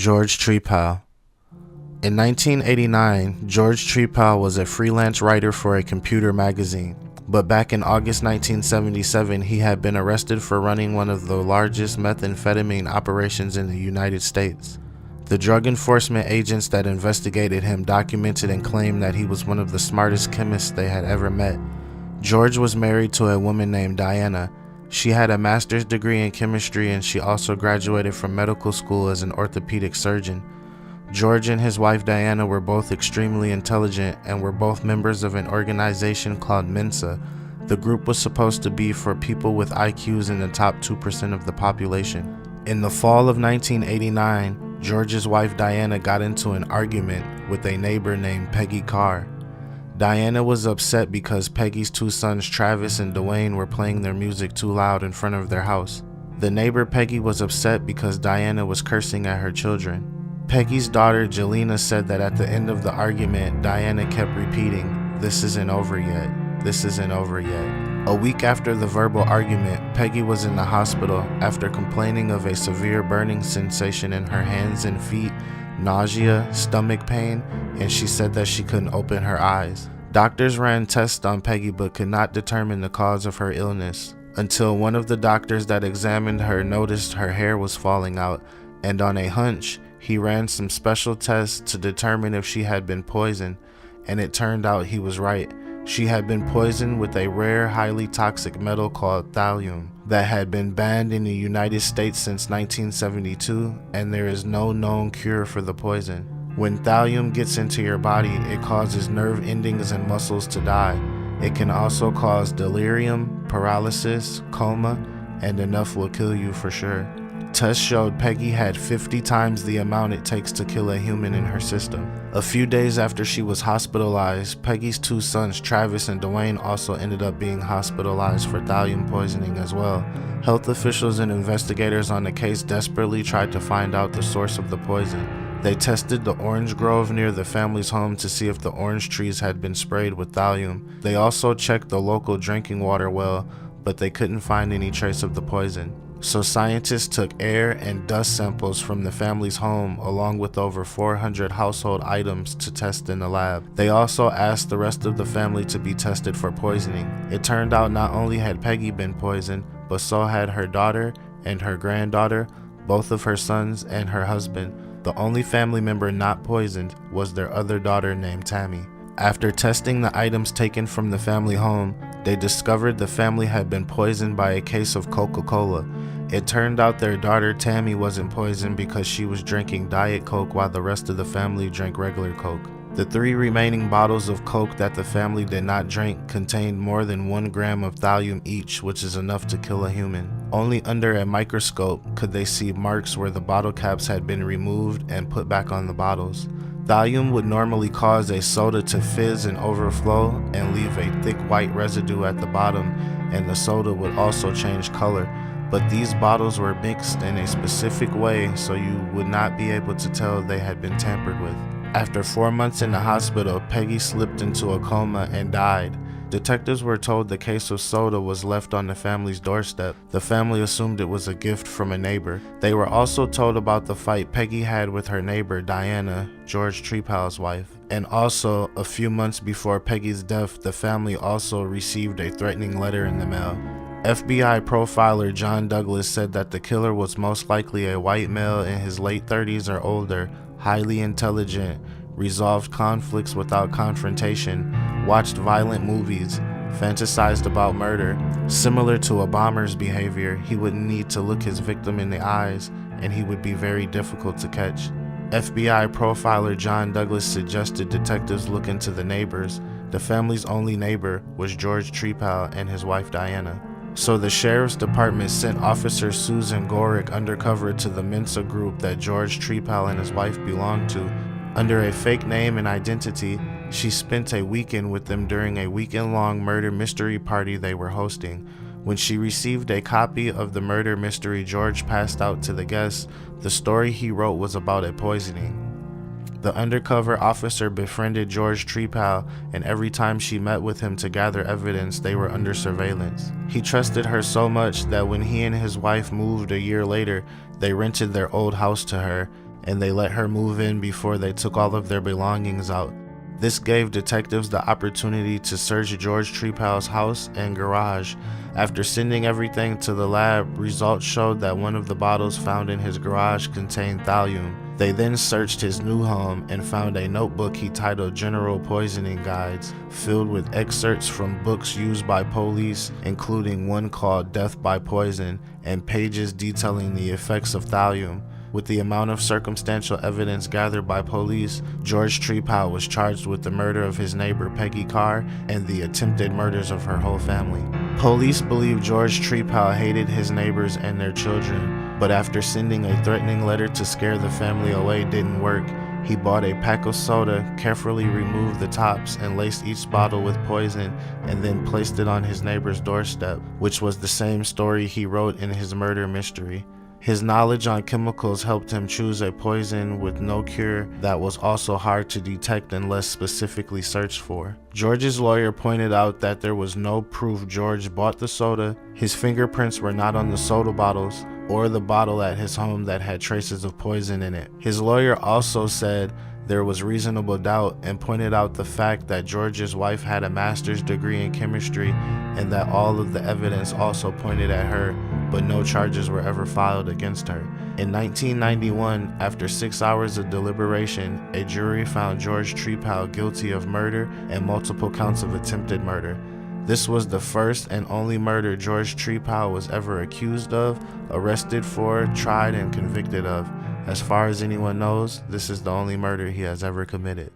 George Trepal. In 1989, George Trepal was a freelance writer for a computer magazine, but back in August 1977 he had been arrested for running one of the largest methamphetamine operations in the United States. The drug enforcement agents that investigated him documented and claimed that he was one of the smartest chemists they had ever met. George was married to a woman named Diana. She had a master's degree in chemistry and she also graduated from medical school as an orthopedic surgeon. George and his wife Diana were both extremely intelligent and were both members of an organization called Mensa. The group was supposed to be for people with IQs in the top 2% of the population. In the fall of 1989, George's wife Diana got into an argument with a neighbor named Peggy Carr. Diana was upset because Peggy's two sons Travis and Dwayne were playing their music too loud in front of their house. The neighbor Peggy was upset because Diana was cursing at her children. Peggy's daughter Jelena said that at the end of the argument, Diana kept repeating, "This isn't over yet, this isn't over yet." A week after the verbal argument, Peggy was in the hospital after complaining of a severe burning sensation in her hands and feet, nausea, stomach pain, and she said that she couldn't open her eyes. Doctors ran tests on Peggy but could not determine the cause of her illness until one of the doctors that examined her noticed her hair was falling out, and on a hunch, he ran some special tests to determine if she had been poisoned, and it turned out he was right. She had been poisoned with a rare, highly toxic metal called thallium that had been banned in the United States since 1972, and there is no known cure for the poison. When thallium gets into your body, it causes nerve endings and muscles to die. It can also cause delirium, paralysis, coma, and enough will kill you for sure. Tests showed Peggy had 50 times the amount it takes to kill a human in her system. A few days after she was hospitalized, Peggy's two sons Travis and Dwayne also ended up being hospitalized for thallium poisoning as well. Health officials and investigators on the case desperately tried to find out the source of the poison. They tested the orange grove near the family's home to see if the orange trees had been sprayed with thallium. They also checked the local drinking water well, but they couldn't find any trace of the poison. So scientists took air and dust samples from the family's home along with over 400 household items to test in the lab. They also asked the rest of the family to be tested for poisoning. It turned out not only had Peggy been poisoned, but so had her daughter and her granddaughter, both of her sons, and her husband. The only family member not poisoned was their other daughter named Tammy. After testing the items taken from the family home, they discovered the family had been poisoned by a case of Coca-Cola. It turned out their daughter Tammy wasn't poisoned because she was drinking Diet Coke while the rest of the family drank regular Coke. The 3 remaining bottles of Coke that the family did not drink contained more than 1 gram of thallium each, which is enough to kill a human. Only under a microscope could they see marks where the bottle caps had been removed and put back on the bottles. Thallium would normally cause a soda to fizz and overflow and leave a thick white residue at the bottom, and the soda would also change color. But these bottles were mixed in a specific way so you would not be able to tell they had been tampered with. After 4 months in the hospital, Peggy slipped into a coma and died. Detectives were told the case of soda was left on the family's doorstep. The family assumed it was a gift from a neighbor. They were also told about the fight Peggy had with her neighbor Diana, George Trepal's wife. And also, a few months before Peggy's death, the family also received a threatening letter in the mail. FBI profiler John Douglas said that the killer was most likely a white male in his late 30s or older, highly intelligent, resolved conflicts without confrontation, watched violent movies, fantasized about murder. Similar to a bomber's behavior, he wouldn't need to look his victim in the eyes, and he would be very difficult to catch. FBI profiler John Douglas suggested detectives look into the neighbors. The family's only neighbor was George Trepal and his wife Diana. So the sheriff's department sent Officer Susan Gorick undercover to the Mensa group that George Trepal and his wife belonged to. Under a fake name and identity, she spent a weekend with them during a weekend-long murder mystery party they were hosting. When she received a copy of the murder mystery George passed out to the guests, the story he wrote was about a poisoning. The undercover officer befriended George Trepal, and every time she met with him to gather evidence, they were under surveillance. He trusted her so much that when he and his wife moved a year later, they rented their old house to her, and they let her move in before they took all of their belongings out. This gave detectives the opportunity to search George Trepow's house and garage. After sending everything to the lab, results showed that one of the bottles found in his garage contained thallium. They then searched his new home and found a notebook he titled General Poisoning Guides, filled with excerpts from books used by police, including one called Death by Poison, and pages detailing the effects of thallium. With the amount of circumstantial evidence gathered by police, George Trepow was charged with the murder of his neighbor Peggy Carr and the attempted murders of her whole family. Police believe George Trepow hated his neighbors and their children, but after sending a threatening letter to scare the family away didn't work, he bought a pack of soda, carefully removed the tops, and laced each bottle with poison, and then placed it on his neighbor's doorstep, which was the same story he wrote in his murder mystery. His knowledge on chemicals helped him choose a poison with no cure that was also hard to detect unless specifically searched for. George's lawyer pointed out that there was no proof George bought the soda, his fingerprints were not on the soda bottles, or the bottle at his home that had traces of poison in it. His lawyer also said there was reasonable doubt and pointed out the fact that George's wife had a master's degree in chemistry and that all of the evidence also pointed at her, but no charges were ever filed against her. In 1991, after 6 hours of deliberation, a jury found George Trepow guilty of murder and multiple counts of attempted murder. This was the first and only murder George Trepow was ever accused of, arrested for, tried, and convicted of. As far as anyone knows, this is the only murder he has ever committed.